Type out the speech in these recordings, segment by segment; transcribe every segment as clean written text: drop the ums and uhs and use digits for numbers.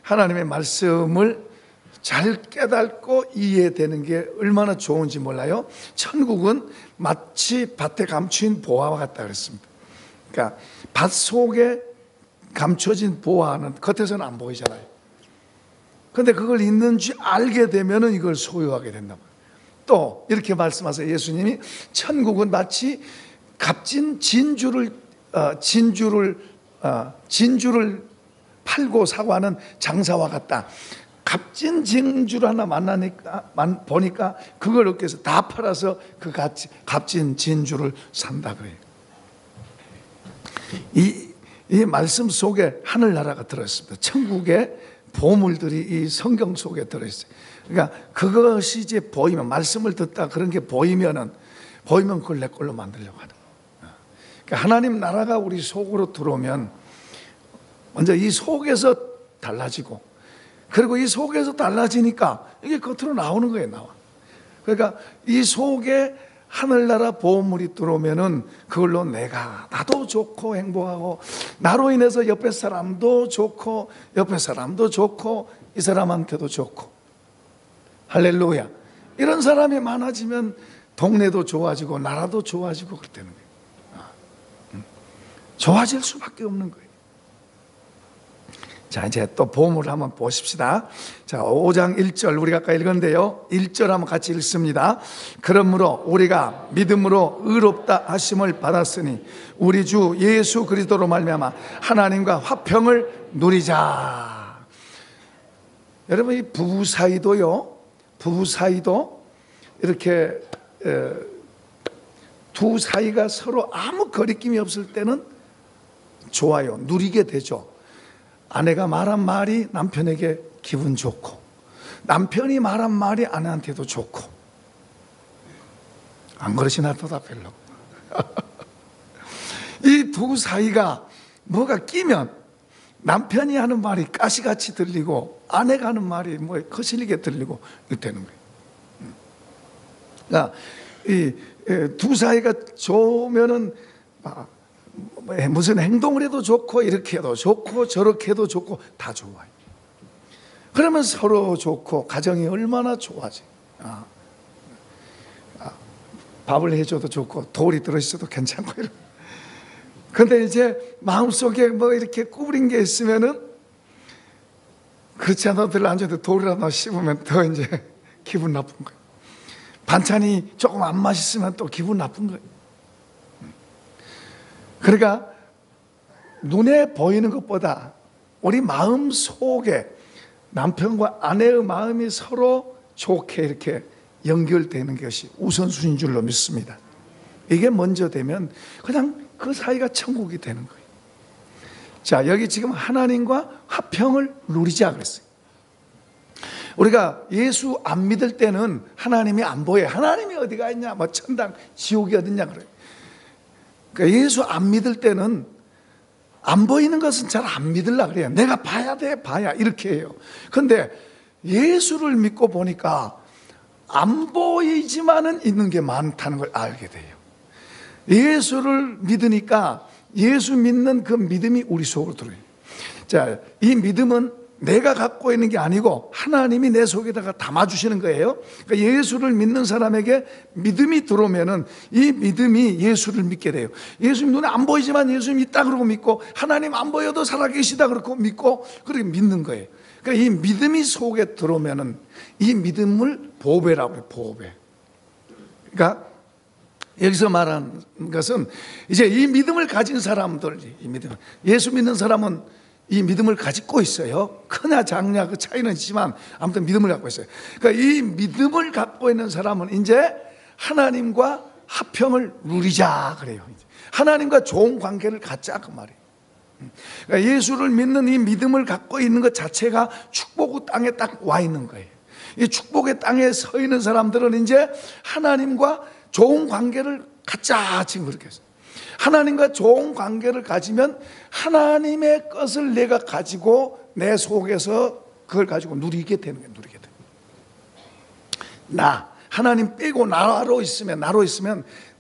하나님의 말씀을 잘 깨닫고 이해되는 게 얼마나 좋은지 몰라요. 천국은 마치 밭에 감추인 보화와 같다 그랬습니다. 그러니까 밭 속에 감춰진 보화는 겉에서는 안 보이잖아요. 그런데 그걸 있는지 알게 되면 이걸 소유하게 된다. 또 이렇게 말씀하세요. 예수님이 천국은 마치 값진 진주를 팔고 사고 하는 장사와 같다. 값진 진주를 하나 보니까 그걸 얻기 위해서 다 팔아서 그 값진 진주를 산다 그래요. 이 말씀 속에 하늘나라가 들어있습니다. 천국의 보물들이 이 성경 속에 들어있어요. 그러니까 그것이 이제 보이면, 말씀을 듣다 그런 게 보이면 그걸 내 걸로 만들려고 하는 거예요. 그러니까 하나님 나라가 우리 속으로 들어오면 먼저 이 속에서 달라지고, 그리고 이 속에서 달라지니까 이게 겉으로 나오는 거예요. 나와. 그러니까 이 속에 하늘나라 보물이 들어오면은 그걸로 나도 좋고 행복하고, 나로 인해서 옆에 사람도 좋고 이 사람한테도 좋고, 할렐루야. 이런 사람이 많아지면 동네도 좋아지고 나라도 좋아지고 그렇다는 거예요. 좋아질 수밖에 없는 거예요. 자, 이제 또 보물을 한번 보십시다. 자, 5장 1절 우리가 아까 읽었는데요, 1절 한번 같이 읽습니다. 그러므로 우리가 믿음으로 의롭다 하심을 받았으니 우리 주 예수 그리스도로 말미암아 하나님과 화평을 누리자. 여러분, 이 부부 사이도 이렇게 두 사이가 서로 아무 거리낌이 없을 때는 좋아요. 누리게 되죠. 아내가 말한 말이 남편에게 기분 좋고, 남편이 말한 말이 아내한테도 좋고. 안 그러시나 대답하려고. 이 두 사이가 뭐가 끼면 남편이 하는 말이 가시같이 들리고 아내가 하는 말이 뭐 거슬리게 들리고 이렇게 되는 거예요. 그러니까 이 두 사이가 좋으면은 무슨 행동을 해도 좋고, 이렇게 해도 좋고 저렇게 해도 좋고 다 좋아요. 그러면 서로 좋고 가정이 얼마나 좋아지. 밥을 해줘도 좋고 돌이 들어있어도 괜찮고. 그런데 이제 마음속에 뭐 이렇게 구부린 게 있으면은, 그렇지 않아도 별로 안 좋은데 돌이라도 씹으면 더 이제 기분 나쁜 거예요. 반찬이 조금 안 맛있으면 또 기분 나쁜 거예요. 그러니까 눈에 보이는 것보다 우리 마음 속에 남편과 아내의 마음이 서로 좋게 이렇게 연결되는 것이 우선순위인 줄로 믿습니다. 이게 먼저 되면 그냥 그 사이가 천국이 되는 거예요. 자, 여기 지금 하나님과 화평을 누리자 그랬어요. 우리가 예수 안 믿을 때는 하나님이 안 보여요. 하나님이 어디가 있냐, 뭐 천당 지옥이 어딨냐 그래요. 그러니까 예수 안 믿을 때는 안 보이는 것은 잘 안 믿으려고 그래요. 내가 봐야 돼, 봐야, 이렇게 해요. 그런데 예수를 믿고 보니까 안 보이지만은 있는 게 많다는 걸 알게 돼요. 예수를 믿으니까 예수 믿는 그 믿음이 우리 속으로 들어요. 자, 이 믿음은 내가 갖고 있는 게 아니고 하나님이 내 속에다가 담아주시는 거예요. 그러니까 예수를 믿는 사람에게 믿음이 들어오면은 이 믿음이 예수를 믿게 돼요. 예수님 눈에 안 보이지만 예수님 있다 그러고 믿고, 하나님 안 보여도 살아계시다 그러고 믿고, 그렇게 믿는 거예요. 그러니까 이 믿음이 속에 들어오면은 이 믿음을 보배라고 해요. 보배. 그러니까 여기서 말하는 것은 이제 이 믿음을 가진 사람들, 이 믿음, 예수 믿는 사람은 이 믿음을 가지고 있어요. 크냐 작냐 그 차이는 있지만 아무튼 믿음을 갖고 있어요. 그러니까 이 믿음을 갖고 있는 사람은 이제 하나님과 화평을 누리자 그래요. 하나님과 좋은 관계를 갖자 그 말이에요. 그러니까 예수를 믿는 이 믿음을 갖고 있는 것 자체가 축복의 땅에 딱 와 있는 거예요. 이 축복의 땅에 서 있는 사람들은 이제 하나님과 좋은 관계를 갖자 지금 그렇게 했어요. 하나님과 좋은 관계를 가지면 하나님의 것을 내가 가지고 내 속에서 그걸 가지고 누리게 되는 거예요. 누리게 돼요. 하나님 빼고 나로 있으면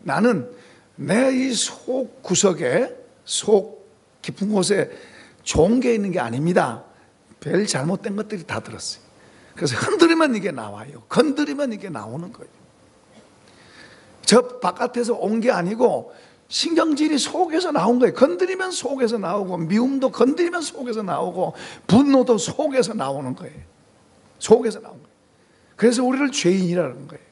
나는 내 이 속 구석에, 속 깊은 곳에 좋은 게 있는 게 아닙니다. 별 잘못된 것들이 다 들었어요. 그래서 흔들리면 이게 나와요. 건드리면 이게 나오는 거예요. 저 바깥에서 온 게 아니고 신경질이 속에서 나온 거예요. 건드리면 속에서 나오고, 미움도 건드리면 속에서 나오고, 분노도 속에서 나오는 거예요. 속에서 나온 거예요. 그래서 우리를 죄인이라는 거예요.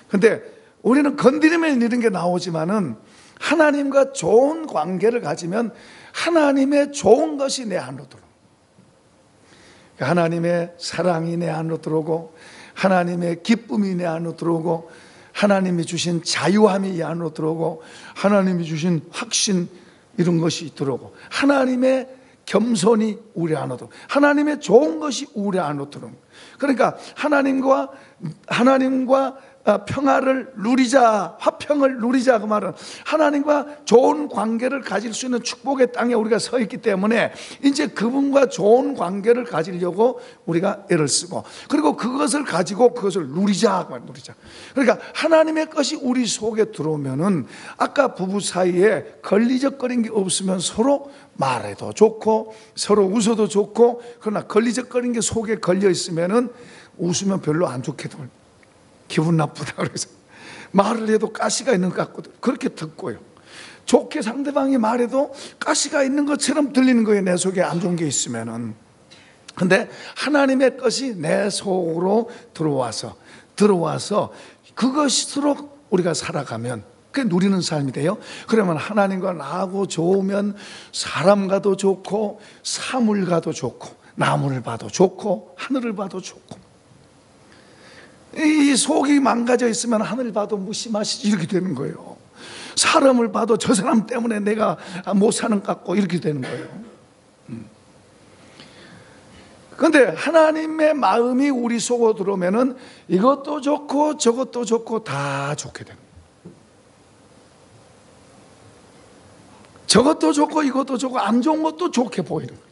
근데 우리는 건드리면 이런 게 나오지만은 하나님과 좋은 관계를 가지면 하나님의 좋은 것이 내 안으로 들어오고, 하나님의 사랑이 내 안으로 들어오고, 하나님의 기쁨이 내 안으로 들어오고, 하나님이 주신 자유함이 이 안으로 들어오고, 하나님이 주신 확신 이런 것이 들어오고, 하나님의 겸손이 우리 안으로 들어오고, 하나님의 좋은 것이 우리 안으로 들어오고, 그러니까 하나님과 평화를 누리자, 화평을 누리자, 그 말은 하나님과 좋은 관계를 가질 수 있는 축복의 땅에 우리가 서 있기 때문에 이제 그분과 좋은 관계를 가지려고 우리가 애를 쓰고, 그리고 그것을 가지고 그것을 누리자. 그러니까 하나님의 것이 우리 속에 들어오면은 아까 부부 사이에 걸리적거린 게 없으면 서로 말해도 좋고 서로 웃어도 좋고, 그러나 걸리적거린 게 속에 걸려 있으면은 웃으면 별로 안 좋게 들어요. 기분 나쁘다 그래서 말을 해도 가시가 있는 것 같거든. 그렇게 듣고요. 좋게 상대방이 말해도 가시가 있는 것처럼 들리는 거예요. 내 속에 안 좋은 게 있으면은. 근데 하나님의 것이 내 속으로 들어와서 그것으로 우리가 살아가면 그게 누리는 삶이 돼요. 그러면 하나님과 나하고 좋으면 사람과도 좋고, 사물과도 좋고, 나무를 봐도 좋고, 하늘을 봐도 좋고. 이 속이 망가져 있으면 하늘 봐도 무심하시지 이렇게 되는 거예요. 사람을 봐도 저 사람 때문에 내가 못 사는 것 같고 이렇게 되는 거예요. 그런데 하나님의 마음이 우리 속으로 들어오면은 이것도 좋고 저것도 좋고 다 좋게 됩니다. 저것도 좋고 이것도 좋고 안 좋은 것도 좋게 보이는 거예요.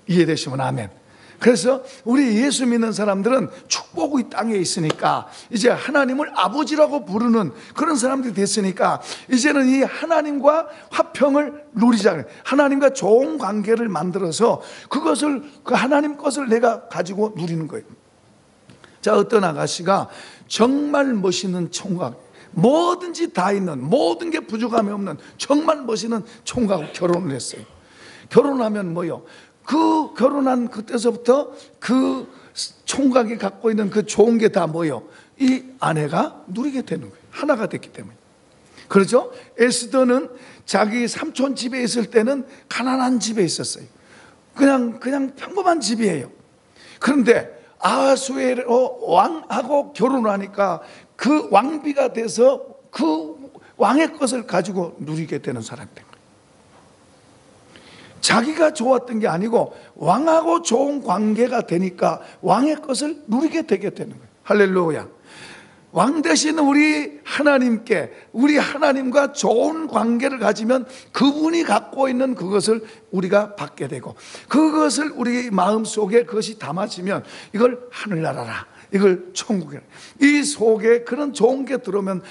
이해되시면 아멘. 그래서 우리 예수 믿는 사람들은 축복이 땅에 있으니까 이제 하나님을 아버지라고 부르는 그런 사람들이 됐으니까 이제는 이 하나님과 화평을 누리자. 하나님과 좋은 관계를 만들어서 그것을, 그 하나님 것을 내가 가지고 누리는 거예요. 자, 어떤 아가씨가 정말 멋있는 총각, 뭐든지 다 있는, 모든 게 부족함이 없는 정말 멋있는 총각하고 결혼을 했어요. 결혼하면 뭐요? 그 결혼한 그때서부터 그 총각이 갖고 있는 그 좋은 게 다 뭐요? 이 아내가 누리게 되는 거예요. 하나가 됐기 때문에. 그렇죠? 에스더는 자기 삼촌 집에 있을 때는 가난한 집에 있었어요. 그냥 평범한 집이에요. 그런데 아하수에로 왕하고 결혼을 하니까 그 왕비가 돼서 그 왕의 것을 가지고 누리게 되는 사람이 된 거예요. 자기가 좋았던 게 아니고 왕하고 좋은 관계가 되니까 왕의 것을 누리게 되게 되는 거예요. 할렐루야. 왕 되신 우리 하나님께, 우리 하나님과 좋은 관계를 가지면 그분이 갖고 있는 그것을 우리가 받게 되고, 그것을 우리 마음속에 그것이 담아지면 이걸 하늘나라라, 이걸 천국이라. 이 속에 그런 좋은 게 들어오면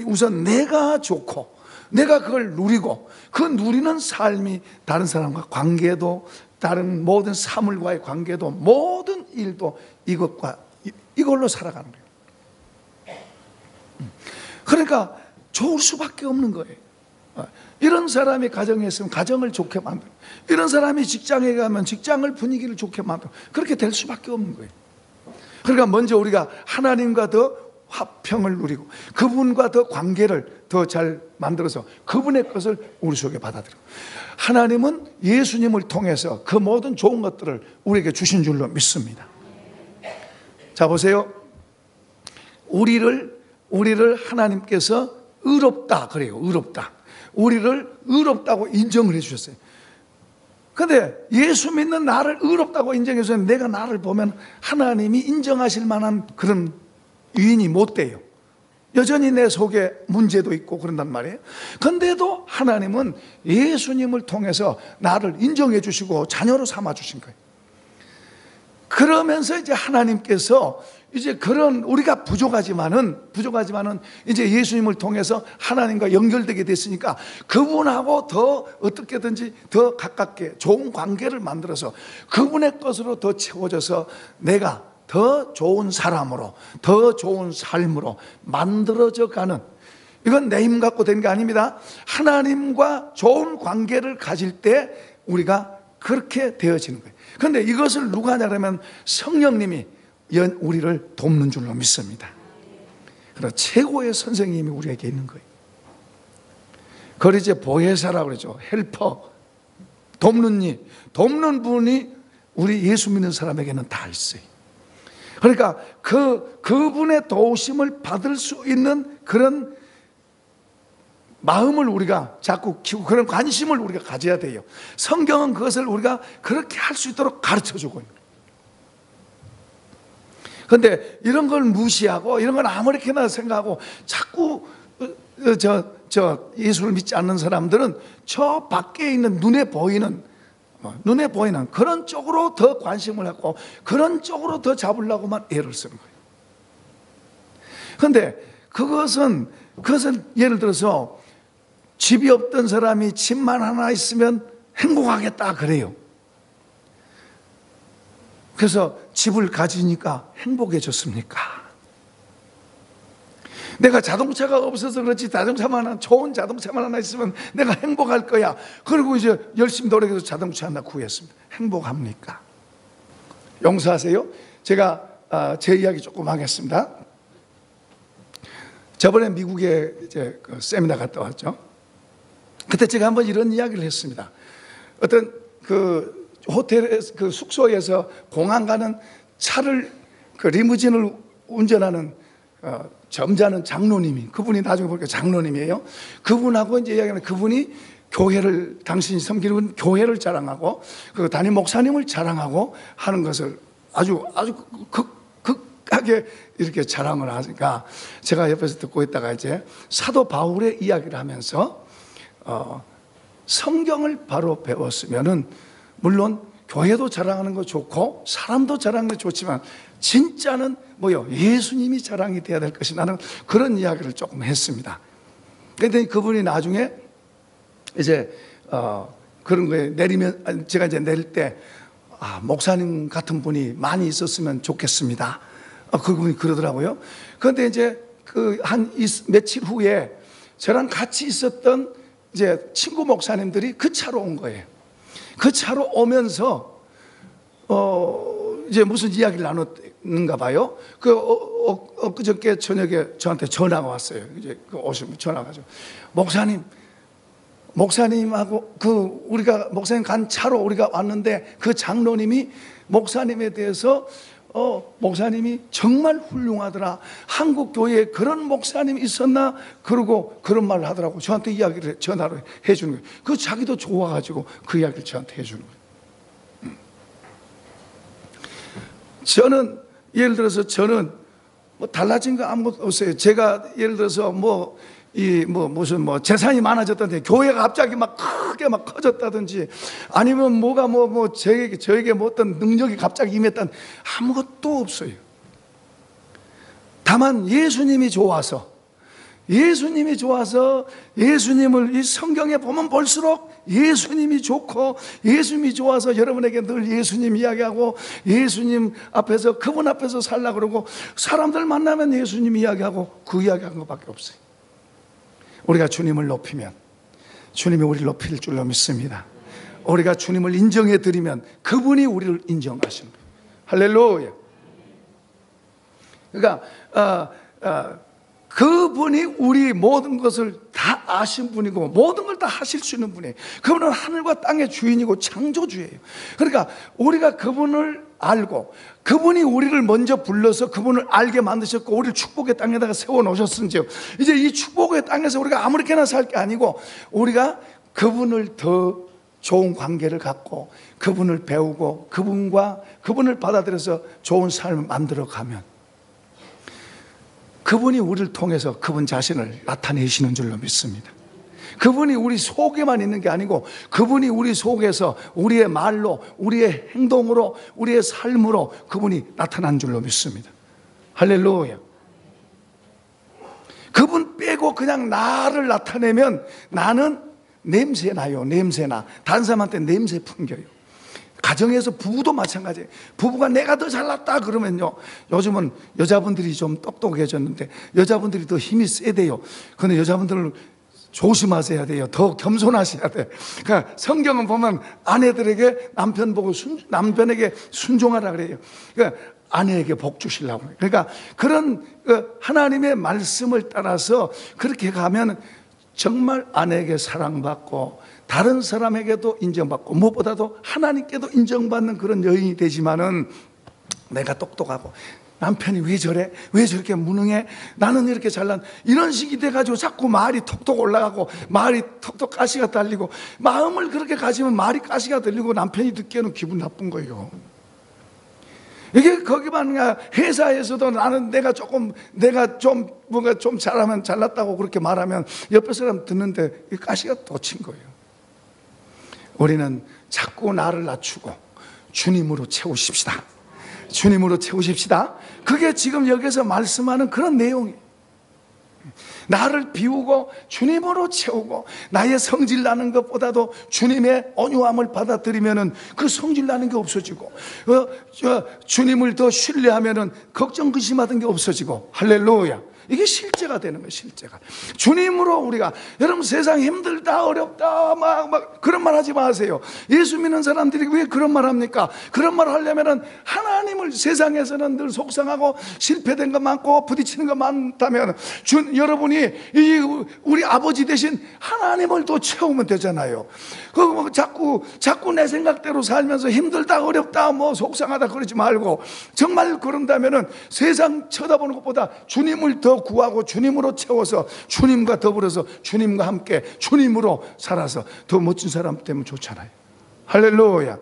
우선 내가 좋고 내가 그걸 누리고, 그 누리는 삶이 다른 사람과 관계도, 다른 모든 사물과의 관계도, 모든 일도 이걸로 살아가는 거예요. 그러니까 좋을 수밖에 없는 거예요. 이런 사람이 가정에 있으면 가정을 좋게 만들고, 이런 사람이 직장에 가면 직장을 분위기를 좋게 만들고, 그렇게 될 수밖에 없는 거예요. 그러니까 먼저 우리가 하나님과 더 화평을 누리고 그분과 더 관계를 더 잘 만들어서 그분의 것을 우리 속에 받아들이고, 하나님은 예수님을 통해서 그 모든 좋은 것들을 우리에게 주신 줄로 믿습니다. 자, 보세요. 우리를 하나님께서 의롭다 그래요. 의롭다. 우리를 의롭다고 인정을 해 주셨어요. 근데 예수 믿는 나를 의롭다고 인정해서 내가 나를 보면 하나님이 인정하실 만한 그런 유인이 못 돼요. 여전히 내 속에 문제도 있고 그런단 말이에요. 그런데도 하나님은 예수님을 통해서 나를 인정해 주시고 자녀로 삼아 주신 거예요. 그러면서 이제 하나님께서 이제 그런 우리가 부족하지만은 이제 예수님을 통해서 하나님과 연결되게 됐으니까 그분하고 더 어떻게든지 더 가깝게 좋은 관계를 만들어서 그분의 것으로 더 채워져서 내가 더 좋은 사람으로 더 좋은 삶으로 만들어져 가는, 이건 내 힘 갖고 된 게 아닙니다. 하나님과 좋은 관계를 가질 때 우리가 그렇게 되어지는 거예요. 그런데 이것을 누가 하냐면 성령님이 우리를 돕는 줄로 믿습니다. 그래서 최고의 선생님이 우리에게 있는 거예요. 그걸 이제 보혜사라고 그러죠. 헬퍼, 돕는 분이 우리 예수 믿는 사람에게는 다 있어요. 그러니까 그분의 도우심을 받을 수 있는 그런 마음을 우리가 자꾸 키우고 그런 관심을 우리가 가져야 돼요. 성경은 그것을 우리가 그렇게 할 수 있도록 가르쳐주고 있는 거예요. 그런데 이런 걸 무시하고 이런 걸 아무렇게나 생각하고 자꾸 예수를 믿지 않는 사람들은 저 밖에 있는 눈에 보이는 그런 쪽으로 더 관심을 갖고 그런 쪽으로 더 잡으려고만 애를 쓰는 거예요. 그런데 그것은 예를 들어서 집이 없던 사람이 집만 하나 있으면 행복하겠다 그래요. 그래서 집을 가지니까 행복해졌습니까? 내가 자동차가 없어서 그렇지 좋은 자동차만 하나 있으면 내가 행복할 거야. 그리고 이제 열심히 노력해서 자동차 하나 구했습니다. 행복합니까? 용서하세요. 제가 제 이야기 조금 하겠습니다. 저번에 미국에 이제 그 세미나 갔다 왔죠. 그때 제가 한번 이런 이야기를 했습니다. 어떤 그 호텔에서 그 숙소에서 공항 가는 차를 그 리무진을 운전하는 점잖은 장로님이, 그분이 나중에 보니까 장로님이에요. 그분하고 이제 이야기하는, 그분이 교회를, 당신이 섬기는 교회를 자랑하고 그 담임 목사님을 자랑하고 하는 것을 아주 극하게 이렇게 자랑을 하니까 제가 옆에서 듣고 있다가 이제 사도 바울의 이야기를 하면서 성경을 바로 배웠으면은 물론 교회도 자랑하는 거 좋고 사람도 자랑하는 거 좋지만 진짜는 뭐요? 예수님이 자랑이 돼야 될 것이라는 그런 이야기를 조금 했습니다. 그런데 그분이 나중에 이제 그런 거에 내리면, 제가 이제 내릴 때 목사님 같은 분이 많이 있었으면 좋겠습니다. 그분이 그러더라고요. 그런데 이제 그 한 며칠 후에 저랑 같이 있었던 이제 친구 목사님들이 그 차로 온 거예요. 그 차로 오면서 이제 무슨 이야기를 나눴는가 봐요. 엊그저께 저녁에 저한테 전화가 왔어요. 이제 그 오시면 전화가 죠. 목사님하고 우리가 목사님 간 차로 우리가 왔는데 그 장로님이 목사님에 대해서 목사님이 정말 훌륭하더라. 한국 교회에 그런 목사님이 있었나? 그러고 그런 말을 하더라고. 저한테 이야기를 전화로 해주는 거예요. 그 자기도 좋아가지고 그 이야기를 저한테 해주는 거예요. 저는 예를 들어서 저는 뭐 달라진 거 아무것도 없어요. 제가 예를 들어서 무슨 재산이 많아졌다든지 교회가 갑자기 막 크게 막 커졌다든지 아니면 뭐가 저에게 어떤 능력이 갑자기 임했다는 아무것도 없어요. 다만 예수님이 좋아서 예수님을 이 성경에 보면 볼수록 예수님이 좋고 예수님이 좋아서 여러분에게 늘 예수님 이야기하고 예수님 앞에서 그분 앞에서 살려고 그러고 사람들 만나면 예수님 이야기하고 그 이야기하는 것밖에 없어요. 우리가 주님을 높이면 주님이 우리를 높일 줄로 믿습니다. 우리가 주님을 인정해 드리면 그분이 우리를 인정하시는 거예요. 할렐루야. 그러니까 그분이 우리 모든 것을 다 아신 분이고 모든 걸 다 하실 수 있는 분이에요. 그분은 하늘과 땅의 주인이고 창조주예요. 그러니까 우리가 그분을 알고 그분이 우리를 먼저 불러서 그분을 알게 만드셨고 우리를 축복의 땅에다가 세워놓으셨은지요. 이제 이 축복의 땅에서 우리가 아무렇게나 살 게 아니고 우리가 그분을 더 좋은 관계를 갖고 그분을 배우고 그분을 받아들여서 좋은 삶을 만들어가면 그분이 우리를 통해서 그분 자신을 나타내시는 줄로 믿습니다. 그분이 우리 속에만 있는 게 아니고 그분이 우리 속에서 우리의 말로, 우리의 행동으로, 우리의 삶으로 그분이 나타난 줄로 믿습니다. 할렐루야. 그분 빼고 그냥 나를 나타내면 나는 냄새나요. 냄새나. 다른 사람한테 냄새 풍겨요. 가정에서 부부도 마찬가지예요. 부부가 내가 더 잘났다 그러면요, 요즘은 여자분들이 좀 똑똑해졌는데 여자분들이 더 힘이 세대요. 그런데 여자분들은 조심하셔야 돼요. 더 겸손하셔야 돼. 그러니까 성경은 보면 아내들에게 남편 보고 남편에게 순종하라 그래요. 그러니까 아내에게 복 주시려고. 그러니까 그런 하나님의 말씀을 따라서 그렇게 가면 정말 아내에게 사랑받고 다른 사람에게도 인정받고 무엇보다도 하나님께도 인정받는 그런 여인이 되지만은, 내가 똑똑하고 남편이 왜 저래? 왜 저렇게 무능해? 나는 이렇게 잘난, 이런 식이 돼가지고 자꾸 말이 톡톡 올라가고 말이 톡톡 가시가 달리고, 마음을 그렇게 가지면 말이 가시가 들리고 남편이 듣기에는 기분 나쁜 거예요. 이게 거기만 회사에서도 나는 내가 좀 뭔가 좀 잘하면 잘났다고 그렇게 말하면 옆에 사람 듣는데 이 가시가 돋친 거예요. 우리는 자꾸 나를 낮추고 주님으로 채우십시다. 주님으로 채우십시다. 그게 지금 여기서 말씀하는 그런 내용이에요. 나를 비우고 주님으로 채우고 나의 성질 나는 것보다도 주님의 온유함을 받아들이면은 그 성질 나는 게 없어지고, 주님을 더 신뢰하면은 걱정 근심하던 게 없어지고, 할렐루야. 이게 실제가 되는 거예요. 실제가. 주님으로 우리가, 여러분 세상 힘들다 어렵다 막 그런 말 하지 마세요. 예수 믿는 사람들이 왜 그런 말 합니까? 그런 말 하려면은 하나님을, 세상에서는 늘 속상하고 실패된 거 많고 부딪히는 거 많다면 여러분이 우리 아버지 대신 하나님을 더 채우면 되잖아요. 그 자꾸 내 생각대로 살면서 힘들다 어렵다 뭐 속상하다 그러지 말고, 정말 그런다면은 세상 쳐다보는 것보다 주님을 더 구하고 주님으로 채워서 주님과 더불어서 주님과 함께 주님으로 살아서 더 멋진 사람 되면 좋잖아요. 할렐루야.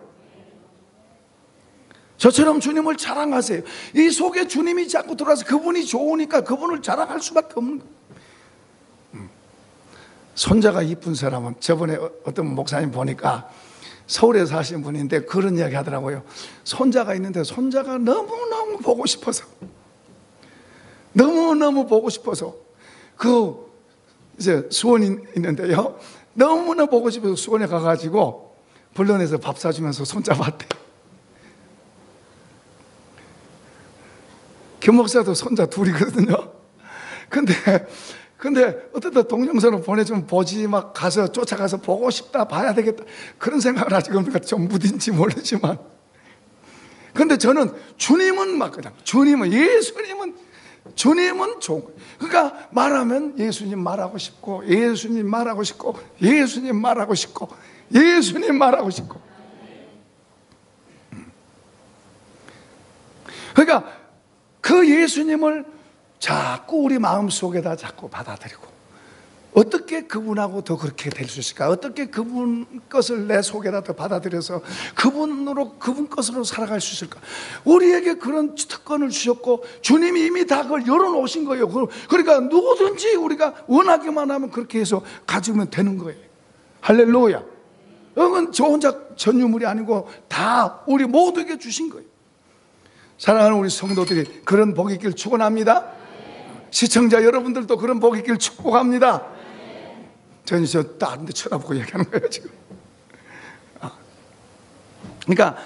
저처럼 주님을 자랑하세요. 이 속에 주님이 자꾸 들어와서 그분이 좋으니까 그분을 자랑할 수밖에 없는 거예요. 손자가 이쁜 사람은, 저번에 어떤 목사님 보니까 서울에 사시는 분인데 그런 이야기 하더라고요. 손자가 있는데 손자가 너무너무 보고 싶어서, 너무너무 보고 싶어서, 이제 수원이 있는데요, 너무나 보고 싶어서 수원에 가가지고 불러내서 밥 사주면서 손자 봤대. 김 목사도 손자 둘이거든요. 근데 어떻다 동영상을 보내주면 보지, 막 가서 쫓아가서 보고 싶다, 봐야 되겠다, 그런 생각을 하지. 그러니까 좀 무딘지 모르지만, 근데 저는 주님은 막 그냥 주님은 좋은 거예요. 그러니까 말하면 예수님 말하고 싶고, 예수님 말하고 싶고, 예수님 말하고 싶고, 예수님 말하고 싶고. 그러니까 그 예수님을 자꾸 우리 마음속에다 자꾸 받아들이고, 어떻게 그분하고 더 그렇게 될 수 있을까? 어떻게 그분 것을 내 속에다 더 받아들여서 그분 것으로 살아갈 수 있을까? 우리에게 그런 특권을 주셨고 주님이 이미 다 그걸 열어놓으신 거예요. 그러니까 누구든지 우리가 원하기만 하면 그렇게 해서 가지면 되는 거예요. 할렐루야. 이건 저 혼자 전유물이 아니고 다 우리 모두에게 주신 거예요. 사랑하는 우리 성도들이 그런 복이 있길 축원합니다. 시청자 여러분들도 그런 복이 있길 축복합니다. 저는 다른 데 쳐다보고 얘기하는 거예요 지금. 그러니까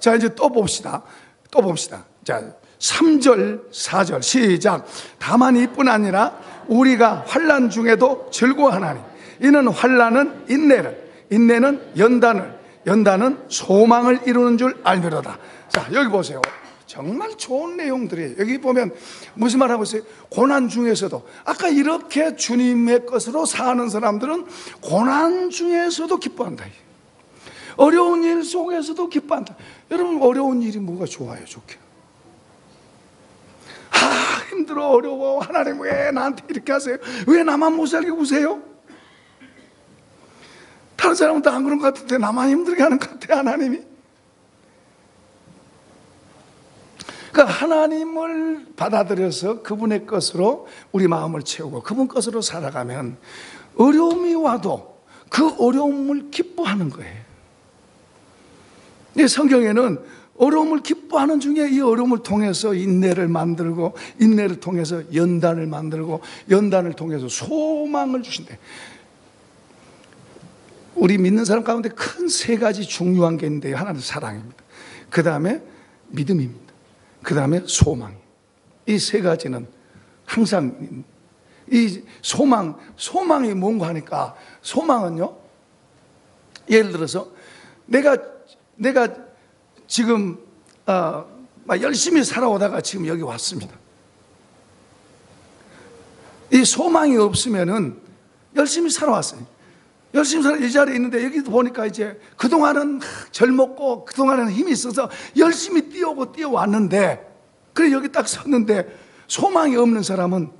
자 이제 또 봅시다. 자 3절 4절 시작. 다만 이뿐 아니라 우리가 환난 중에도 즐거워하나니 이는 환난은 인내는 연단은 소망을 이루는 줄 알미로다. 자 여기 보세요. 정말 좋은 내용들이에요. 여기 보면 무슨 말 하고 있어요? 고난 중에서도, 아까 이렇게 주님의 것으로 사는 사람들은 고난 중에서도 기뻐한다. 어려운 일 속에서도 기뻐한다. 여러분 어려운 일이 뭐가 좋아요? 좋게. 힘들어 어려워. 하나님 왜 나한테 이렇게 하세요? 왜 나만 못 살게 구세요? 다른 사람은 다 안 그런 것 같은데 나만 힘들게 하는 것 같아 하나님이. 그러니까 하나님을 받아들여서 그분의 것으로 우리 마음을 채우고 그분 것으로 살아가면 어려움이 와도 그 어려움을 기뻐하는 거예요. 이 성경에는 어려움을 기뻐하는 중에 이 어려움을 통해서 인내를 만들고, 인내를 통해서 연단을 만들고, 연단을 통해서 소망을 주신대. 우리 믿는 사람 가운데 큰 세 가지 중요한 게 있는데요. 하나는 사랑입니다. 그 다음에 믿음입니다. 그 다음에 소망. 이 세 가지는 항상, 이 소망이 뭔가 하니까, 소망은요, 예를 들어서 내가 지금 열심히 살아오다가 지금 여기 왔습니다. 이 소망이 없으면은 열심히 살아왔어요. 열심히 살아 이 자리에 있는데 여기도 보니까 이제 그동안은 젊었고 그동안은 힘이 있어서 열심히 뛰어왔는데, 그래 여기 딱 섰는데 소망이 없는 사람은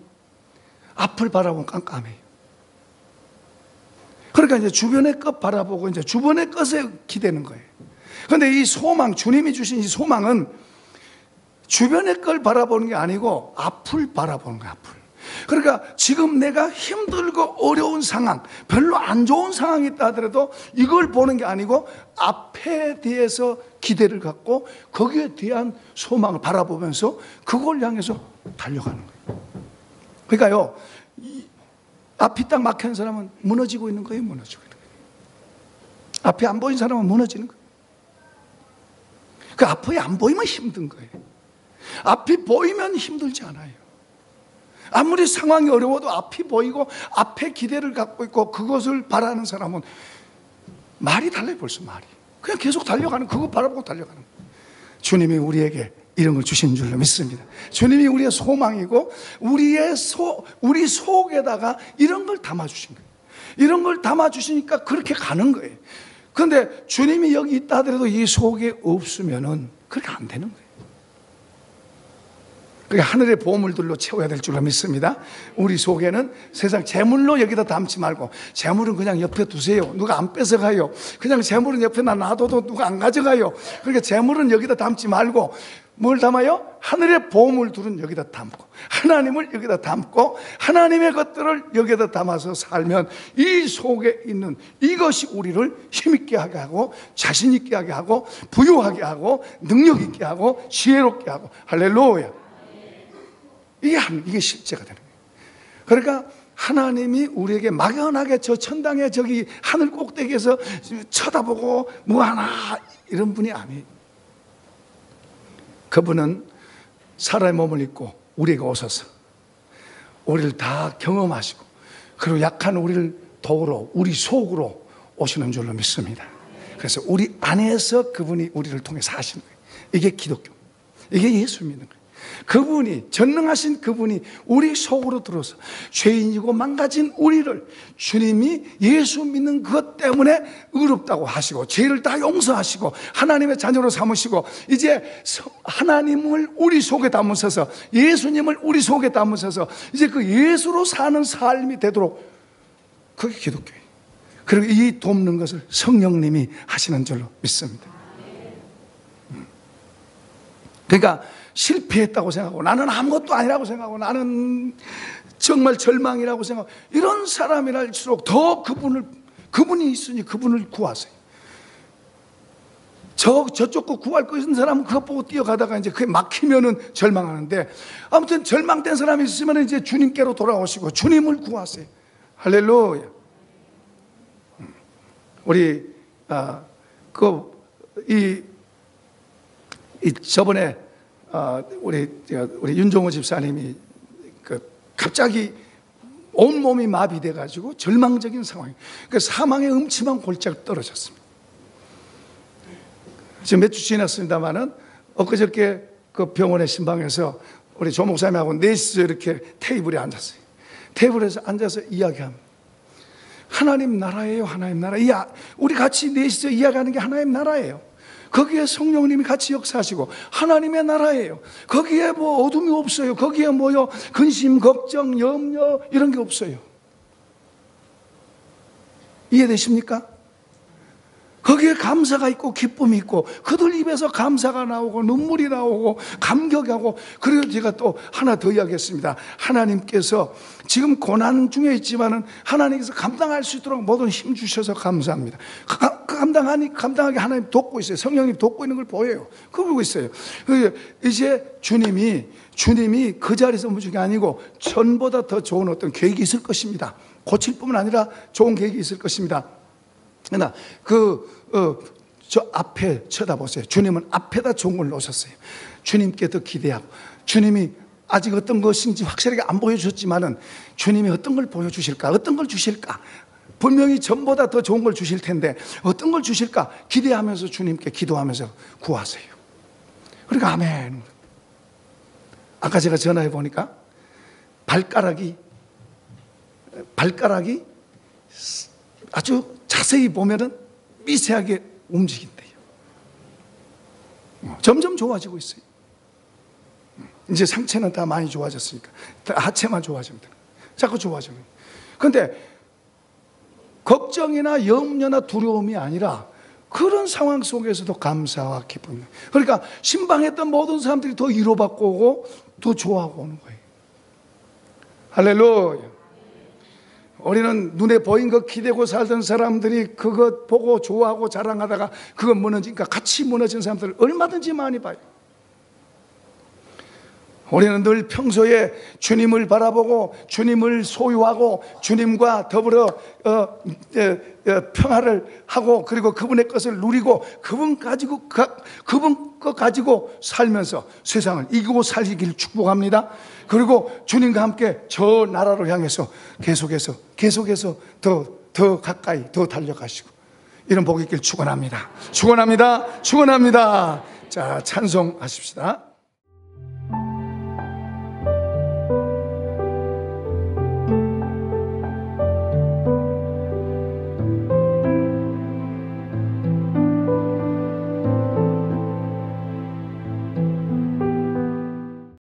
앞을 바라보면 깜깜해요. 그러니까 이제 주변의 것 바라보고 이제 주변의 것에 기대는 거예요. 그런데 이 소망, 주님이 주신 이 소망은 주변의 걸 바라보는 게 아니고 앞을 바라보는 거예요. 앞을. 그러니까 지금 내가 힘들고 어려운 상황, 별로 안 좋은 상황이 있다 하더라도 이걸 보는 게 아니고 앞에 대해서 기대를 갖고 거기에 대한 소망을 바라보면서 그걸 향해서 달려가는 거예요. 그러니까요, 앞이 딱 막힌 사람은 무너지고 있는 거예요. 무너지고 있는 거예요. 앞이 안 보인 사람은 무너지는 거예요. 그 앞이 안 보이면 힘든 거예요. 앞이 보이면 힘들지 않아요. 아무리 상황이 어려워도 앞이 보이고 앞에 기대를 갖고 있고 그것을 바라는 사람은 말이 달라요. 벌써 말이 그냥 계속 달려가는, 그거 바라보고 달려가는 거예요. 주님이 우리에게 이런 걸 주신 줄로 믿습니다. 주님이 우리의 소망이고 우리 속에다가 이런 걸 담아주신 거예요. 이런 걸 담아주시니까 그렇게 가는 거예요. 그런데 주님이 여기 있다 하더라도 이 속에 없으면은 그렇게 안 되는 거예요. 그게 하늘의 보물들로 채워야 될 줄로 믿습니다. 우리 속에는 세상 재물로 여기다 담지 말고, 재물은 그냥 옆에 두세요. 누가 안 뺏어가요. 그냥 재물은 옆에 놔둬도 누가 안 가져가요. 그러니까 재물은 여기다 담지 말고 뭘 담아요? 하늘의 보물들은 여기다 담고 하나님을 여기다 담고 하나님의 것들을 여기다 담아서 살면 이 속에 있는 이것이 우리를 힘있게 하게 하고 자신 있게 하게 하고 부유하게 하고 능력 있게 하고 지혜롭게 하고, 할렐루야. 이게 실제가 되는 거예요. 그러니까 하나님이 우리에게 막연하게 저 천당에 저기 하늘 꼭대기에서 쳐다보고 뭐하나 이런 분이 아니에요. 그분은 사람의 몸을 입고 우리에게 오셔서 우리를 다 경험하시고 그리고 약한 우리를 도우러 우리 속으로 오시는 줄로 믿습니다. 그래서 우리 안에서 그분이 우리를 통해 사시는 거예요. 이게 기독교, 이게 예수 믿는 거예요. 그분이, 전능하신 그분이 우리 속으로 들어서 죄인이고 망가진 우리를 주님이 예수 믿는 것 때문에 의롭다고 하시고 죄를 다 용서하시고 하나님의 자녀로 삼으시고 이제 하나님을 우리 속에 담으셔서 예수님을 우리 속에 담으셔서 이제 그 예수로 사는 삶이 되도록, 그게 기독교예요. 그리고 이 돕는 것을 성령님이 하시는 줄로 믿습니다. 그러니까 실패했다고 생각하고 나는 아무것도 아니라고 생각하고 나는 정말 절망이라고 생각하고 이런 사람이랄수록 더 그분이 있으니 그분을 구하세요. 저쪽 거 구할 거 있는 사람은 그것 보고 뛰어가다가 이제 그게 막히면은 절망하는데, 아무튼 절망된 사람이 있으면 이제 주님께로 돌아오시고 주님을 구하세요. 할렐루야. 우리 저번에 우리 윤종호 집사님이 갑자기 온 몸이 마비돼 가지고 절망적인 상황, 사망의 음침한 골짜기로 떨어졌습니다. 지금 몇 주 지났습니다만은 엊그저께 그 병원의 신방에서 우리 조 목사님하고 넷이서 이렇게 테이블에 앉았어요. 테이블에서 앉아서 이야기합니다. 하나님 나라예요, 하나님 나라. 우리 같이 넷이서 이야기하는 게 하나님 나라예요. 거기에 성령님이 같이 역사하시고 하나님의 나라예요. 거기에 뭐 어둠이 없어요. 거기에 뭐요, 근심, 걱정, 염려 이런 게 없어요. 이해되십니까? 거기에 감사가 있고 기쁨이 있고 그들 입에서 감사가 나오고 눈물이 나오고 감격하고, 그리고 제가 또 하나 더 이야기했습니다. 하나님께서 지금 고난 중에 있지만은 하나님께서 감당할 수 있도록 모든 힘 주셔서 감사합니다. 감당하게 하나님 돕고 있어요. 성령님 돕고 있는 걸 보여요. 그거 보고 있어요. 이제 주님이 그 자리에서 멈춘 게 아니고 전보다 더 좋은 어떤 계획이 있을 것입니다. 고칠 뿐만 아니라 좋은 계획이 있을 것입니다. 그러나 저 앞에 쳐다보세요. 주님은 앞에다 좋은 걸 놓으셨어요. 주님께 더 기대하고, 주님이 아직 어떤 것인지 확실하게 안 보여주셨지만은 주님이 어떤 걸 보여주실까, 어떤 걸 주실까, 분명히 전보다 더 좋은 걸 주실 텐데 어떤 걸 주실까 기대하면서 주님께 기도하면서 구하세요. 그러니까 아멘. 아까 제가 전화해 보니까 발가락이 아주 자세히 보면은 미세하게 움직인대요. 점점 좋아지고 있어요. 이제 상체는 다 많이 좋아졌으니까 하체만 좋아지면 돼요. 자꾸 좋아져요. 그런데 걱정이나 염려나 두려움이 아니라 그런 상황 속에서도 감사와 기쁨. 그러니까 신방했던 모든 사람들이 더 위로받고 오고 더 좋아하고 오는 거예요. 할렐루야. 우리는 눈에 보인 것 기대고 살던 사람들이 그것 보고 좋아하고 자랑하다가 그것 무너지니까 같이 무너진 사람들을 얼마든지 많이 봐요. 우리는 늘 평소에 주님을 바라보고 주님을 소유하고 주님과 더불어 평화를 하고, 그리고 그분의 것을 누리고 그분 것 가지고 살면서 세상을 이기고 살기를 축복합니다. 그리고 주님과 함께 저 나라로 향해서 계속해서 더 가까이 더 달려가시고 이런 복이 있길 축원합니다. 축원합니다. 자, 찬송하십시다.